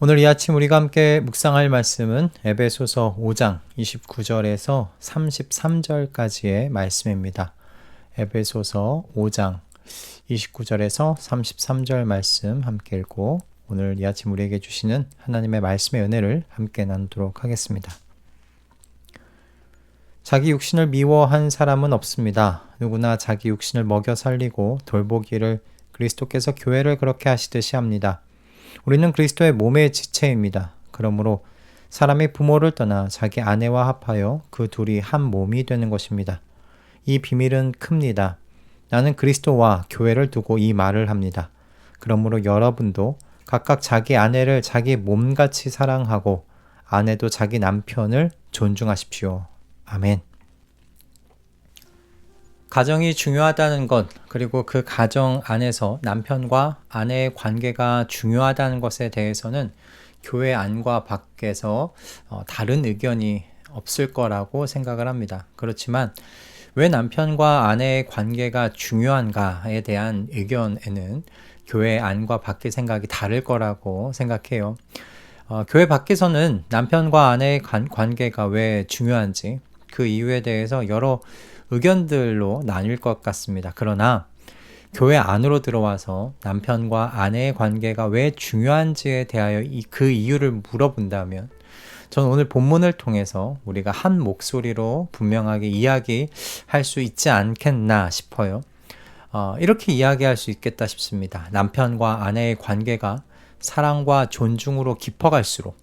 오늘 이 아침 우리가 함께 묵상할 말씀은 에베소서 5장 29절에서 33절까지의 말씀입니다. 에베소서 5장 29절에서 33절 말씀 함께 읽고 오늘 이 아침 우리에게 주시는 하나님의 말씀의 은혜를 함께 나누도록 하겠습니다. 자기 육신을 미워한 사람은 없습니다. 누구나 자기 육신을 먹여 살리고 돌보기를 그리스도께서 교회를 그렇게 하시듯이 합니다. 우리는 그리스도의 몸의 지체입니다. 그러므로 사람이 부모를 떠나 자기 아내와 합하여 그 둘이 한 몸이 되는 것입니다. 이 비밀은 큽니다. 나는 그리스도와 교회를 두고 이 말을 합니다. 그러므로 여러분도 각각 자기 아내를 자기 몸같이 사랑하고 아내도 자기 남편을 존중하십시오. 아멘. 가정이 중요하다는 것, 그리고 그 가정 안에서 남편과 아내의 관계가 중요하다는 것에 대해서는 교회 안과 밖에서 다른 의견이 없을 거라고 생각을 합니다. 그렇지만 왜 남편과 아내의 관계가 중요한가에 대한 의견에는 교회 안과 밖의 생각이 다를 거라고 생각해요. 교회 밖에서는 남편과 아내의 관계가 왜 중요한지 그 이유에 대해서 여러 의견들로 나뉠 것 같습니다. 그러나 교회 안으로 들어와서 남편과 아내의 관계가 왜 중요한지에 대하여 그 이유를 물어본다면 저는 오늘 본문을 통해서 우리가 한 목소리로 분명하게 이야기할 수 있지 않겠나 싶어요. 이렇게 이야기할 수 있겠다 싶습니다. 남편과 아내의 관계가 사랑과 존중으로 깊어갈수록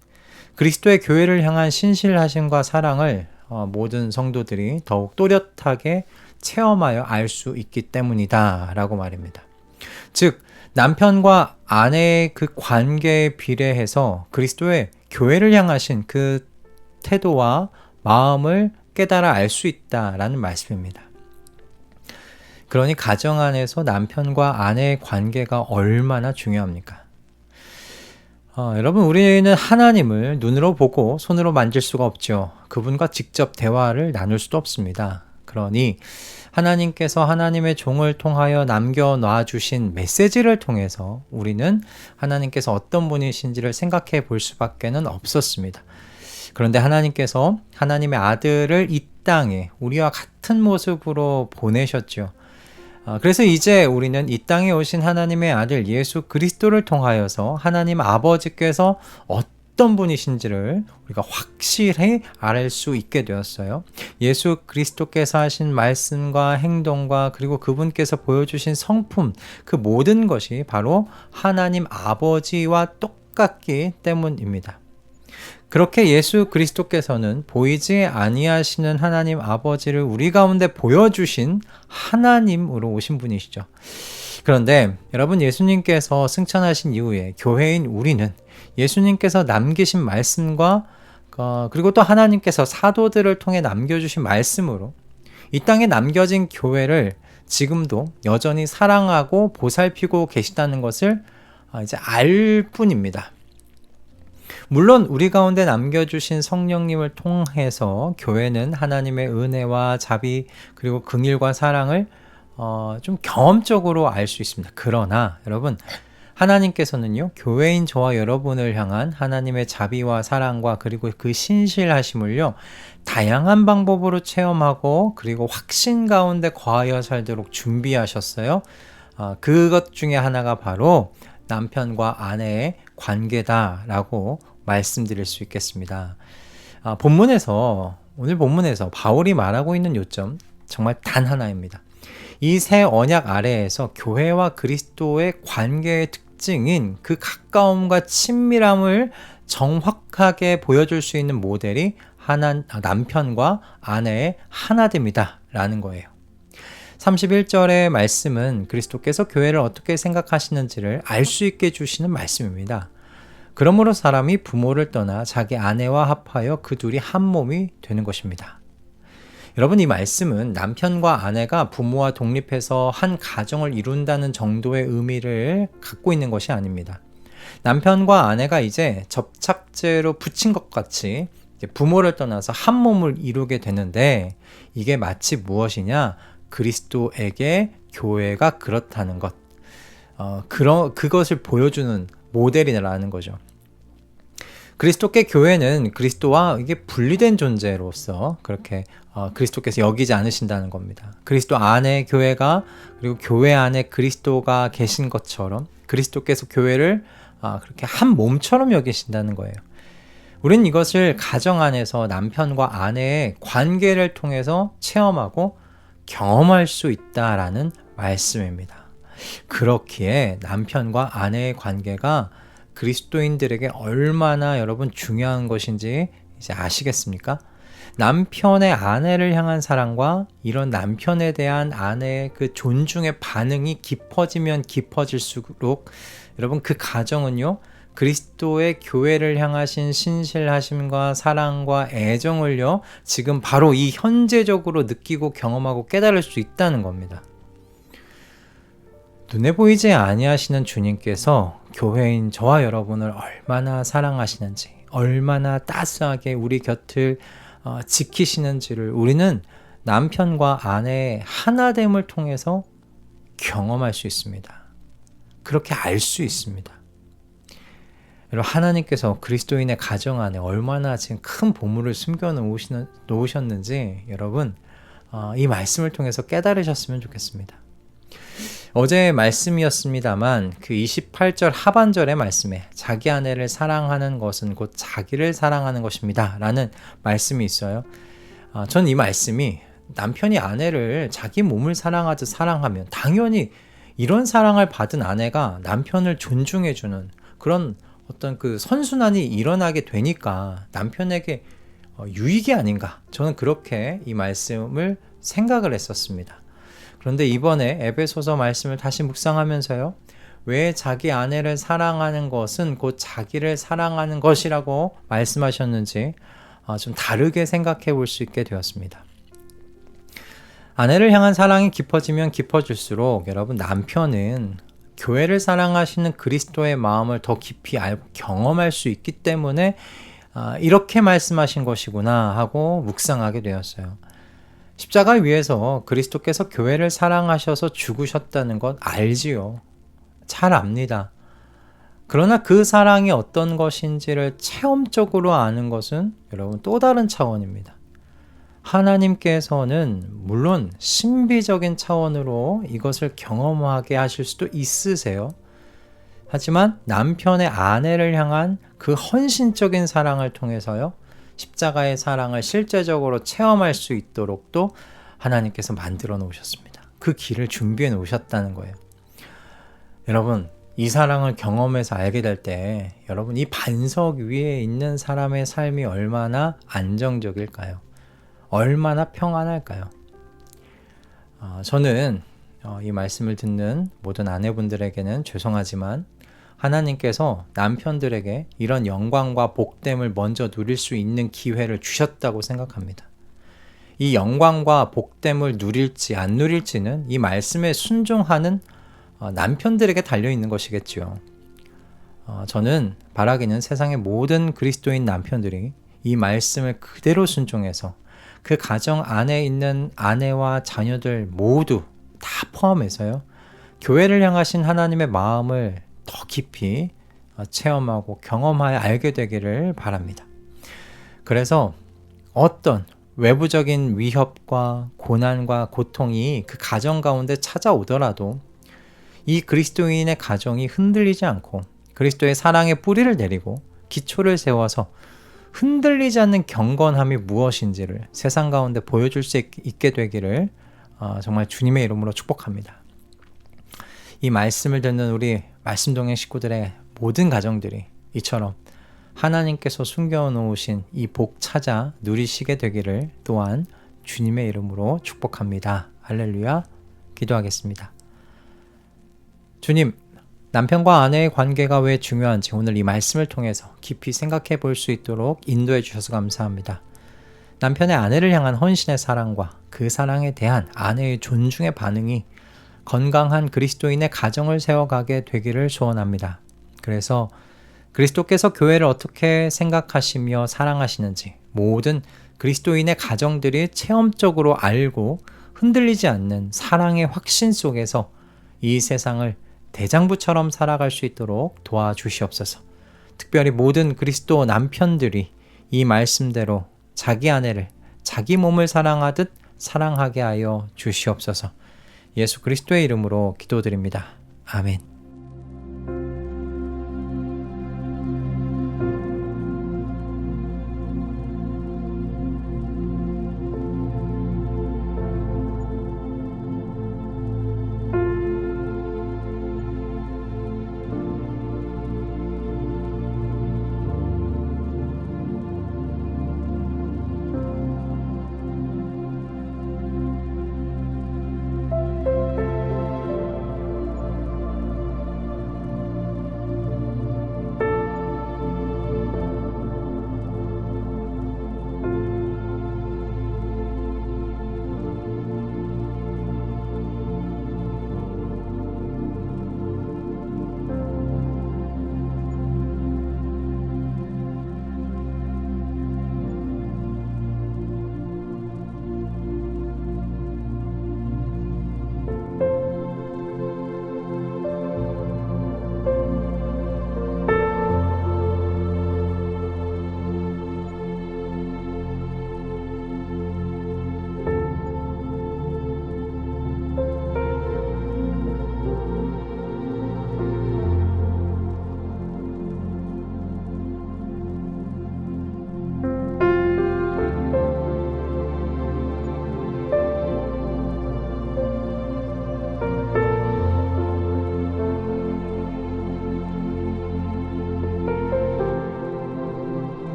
그리스도의 교회를 향한 신실하심과 사랑을 모든 성도들이 더욱 또렷하게 체험하여 알 수 있기 때문이다 라고 말입니다. 즉 남편과 아내의 그 관계에 비례해서 그리스도의 교회를 향하신 그 태도와 마음을 깨달아 알 수 있다라는 말씀입니다. 그러니 가정 안에서 남편과 아내의 관계가 얼마나 중요합니까? 여러분, 우리는 하나님을 눈으로 보고 손으로 만질 수가 없죠. 그분과 직접 대화를 나눌 수도 없습니다. 그러니 하나님께서 하나님의 종을 통하여 남겨놔 주신 메시지를 통해서 우리는 하나님께서 어떤 분이신지를 생각해 볼 수밖에 없었습니다. 그런데 하나님께서 하나님의 아들을 이 땅에 우리와 같은 모습으로 보내셨죠. 그래서 이제 우리는 이 땅에 오신 하나님의 아들 예수 그리스도를 통하여서 하나님 아버지께서 어떤 분이신지를 우리가 확실히 알 수 있게 되었어요. 예수 그리스도께서 하신 말씀과 행동과 그리고 그분께서 보여주신 성품, 그 모든 것이 바로 하나님 아버지와 똑같기 때문입니다. 그렇게 예수 그리스도께서는 보이지 아니하시는 하나님 아버지를 우리 가운데 보여주신 하나님으로 오신 분이시죠. 그런데 여러분, 예수님께서 승천하신 이후에 교회인 우리는 예수님께서 남기신 말씀과 그리고 또 하나님께서 사도들을 통해 남겨주신 말씀으로 이 땅에 남겨진 교회를 지금도 여전히 사랑하고 보살피고 계시다는 것을 이제 알 뿐입니다. 물론 우리 가운데 남겨주신 성령님을 통해서 교회는 하나님의 은혜와 자비 그리고 긍휼과 사랑을 좀 경험적으로 알 수 있습니다. 그러나 여러분, 하나님께서는요, 교회인 저와 여러분을 향한 하나님의 자비와 사랑과 그리고 그 신실하심을요, 다양한 방법으로 체험하고 그리고 확신 가운데 거하여 살도록 준비하셨어요. 그것 중에 하나가 바로 남편과 아내의 관계다라고 말씀드릴 수 있겠습니다. 오늘 본문에서 바울이 말하고 있는 요점 정말 단 하나입니다. 이 새 언약 아래에서 교회와 그리스도의 관계의 특징인 그 가까움과 친밀함을 정확하게 보여줄 수 있는 모델이 남편과 아내의 하나됨이다 라는 거예요. 31절의 말씀은 그리스도께서 교회를 어떻게 생각하시는지를 알 수 있게 주시는 말씀입니다. 그러므로 사람이 부모를 떠나 자기 아내와 합하여 그 둘이 한 몸이 되는 것입니다. 여러분, 이 말씀은 남편과 아내가 부모와 독립해서 한 가정을 이룬다는 정도의 의미를 갖고 있는 것이 아닙니다. 남편과 아내가 이제 접착제로 붙인 것 같이 부모를 떠나서 한 몸을 이루게 되는데 이게 마치 무엇이냐? 그리스도에게 교회가 그렇다는 것. 그것을 보여주는 모델이라는 거죠. 그리스도께 교회는 그리스도와 이게 분리된 존재로서 그렇게 그리스도께서 여기지 않으신다는 겁니다. 그리스도 안에 교회가 그리고 교회 안에 그리스도가 계신 것처럼 그리스도께서 교회를 그렇게 한 몸처럼 여기신다는 거예요. 우리는 이것을 가정 안에서 남편과 아내의 관계를 통해서 체험하고 경험할 수 있다라는 말씀입니다. 그렇기에 남편과 아내의 관계가 그리스도인들에게 얼마나 여러분 중요한 것인지 이제 아시겠습니까? 남편의 아내를 향한 사랑과 이런 남편에 대한 아내의 그 존중의 반응이 깊어지면 깊어질수록 여러분 그 가정은요 그리스도의 교회를 향하신 신실하심과 사랑과 애정을요 지금 바로 이 현재적으로 느끼고 경험하고 깨달을 수 있다는 겁니다. 눈에 보이지 아니하시는 주님께서 교회인 저와 여러분을 얼마나 사랑하시는지, 얼마나 따스하게 우리 곁을 지키시는지를 우리는 남편과 아내의 하나됨을 통해서 경험할 수 있습니다. 그렇게 알 수 있습니다. 여러분, 하나님께서 그리스도인의 가정 안에 얼마나 지금 큰 보물을 숨겨 놓으셨는지 여러분 이 말씀을 통해서 깨달으셨으면 좋겠습니다. 어제의 말씀이었습니다만 그 28절 하반절의 말씀에 자기 아내를 사랑하는 것은 곧 자기를 사랑하는 것입니다 라는 말씀이 있어요. 전 이 말씀이 남편이 아내를 자기 몸을 사랑하듯 사랑하면 당연히 이런 사랑을 받은 아내가 남편을 존중해주는 그런 어떤 그 선순환이 일어나게 되니까 남편에게 유익이 아닌가, 저는 그렇게 이 말씀을 생각을 했었습니다. 그런데 이번에 에베소서 말씀을 다시 묵상하면서요, 왜 자기 아내를 사랑하는 것은 곧 자기를 사랑하는 것이라고 말씀하셨는지 좀 다르게 생각해 볼 수 있게 되었습니다. 아내를 향한 사랑이 깊어지면 깊어질수록 여러분 남편은 교회를 사랑하시는 그리스도의 마음을 더 깊이 알고 경험할 수 있기 때문에 이렇게 말씀하신 것이구나 하고 묵상하게 되었어요. 십자가 위에서 그리스도께서 교회를 사랑하셔서 죽으셨다는 것 알지요. 잘 압니다. 그러나 그 사랑이 어떤 것인지를 체험적으로 아는 것은 여러분 또 다른 차원입니다. 하나님께서는 물론 신비적인 차원으로 이것을 경험하게 하실 수도 있으세요. 하지만 남편의 아내를 향한 그 헌신적인 사랑을 통해서요, 십자가의 사랑을 실제적으로 체험할 수 있도록 또 하나님께서 만들어 놓으셨습니다. 그 길을 준비해 놓으셨다는 거예요. 여러분, 이 사랑을 경험해서 알게 될 때 여러분 이 반석 위에 있는 사람의 삶이 얼마나 안정적일까요? 얼마나 평안할까요? 저는 이 말씀을 듣는 모든 아내분들에게는 죄송하지만 하나님께서 남편들에게 이런 영광과 복됨을 먼저 누릴 수 있는 기회를 주셨다고 생각합니다. 이 영광과 복됨을 누릴지 안 누릴지는 이 말씀에 순종하는 남편들에게 달려있는 것이겠지요. 저는 바라기는 세상의 모든 그리스도인 남편들이 이 말씀을 그대로 순종해서 그 가정 안에 있는 아내와 자녀들 모두 다 포함해서요, 교회를 향하신 하나님의 마음을 더 깊이 체험하고 경험하여 알게 되기를 바랍니다. 그래서 어떤 외부적인 위협과 고난과 고통이 그 가정 가운데 찾아오더라도 이 그리스도인의 가정이 흔들리지 않고 그리스도의 사랑의 뿌리를 내리고 기초를 세워서 흔들리지 않는 경건함이 무엇인지를 세상 가운데 보여줄 수 있게 되기를 정말 주님의 이름으로 축복합니다. 이 말씀을 듣는 우리 말씀동행 식구들의 모든 가정들이 이처럼 하나님께서 숨겨놓으신 이 복 찾아 누리시게 되기를 또한 주님의 이름으로 축복합니다. 할렐루야. 기도하겠습니다. 주님, 남편과 아내의 관계가 왜 중요한지 오늘 이 말씀을 통해서 깊이 생각해 볼 수 있도록 인도해 주셔서 감사합니다. 남편의 아내를 향한 헌신의 사랑과 그 사랑에 대한 아내의 존중의 반응이 건강한 그리스도인의 가정을 세워가게 되기를 소원합니다. 그래서 그리스도께서 교회를 어떻게 생각하시며 사랑하시는지 모든 그리스도인의 가정들이 체험적으로 알고 흔들리지 않는 사랑의 확신 속에서 이 세상을 대장부처럼 살아갈 수 있도록 도와주시옵소서. 특별히 모든 그리스도 남편들이 이 말씀대로 자기 아내를 자기 몸을 사랑하듯 사랑하게 하여 주시옵소서. 예수 그리스도의 이름으로 기도드립니다. 아멘.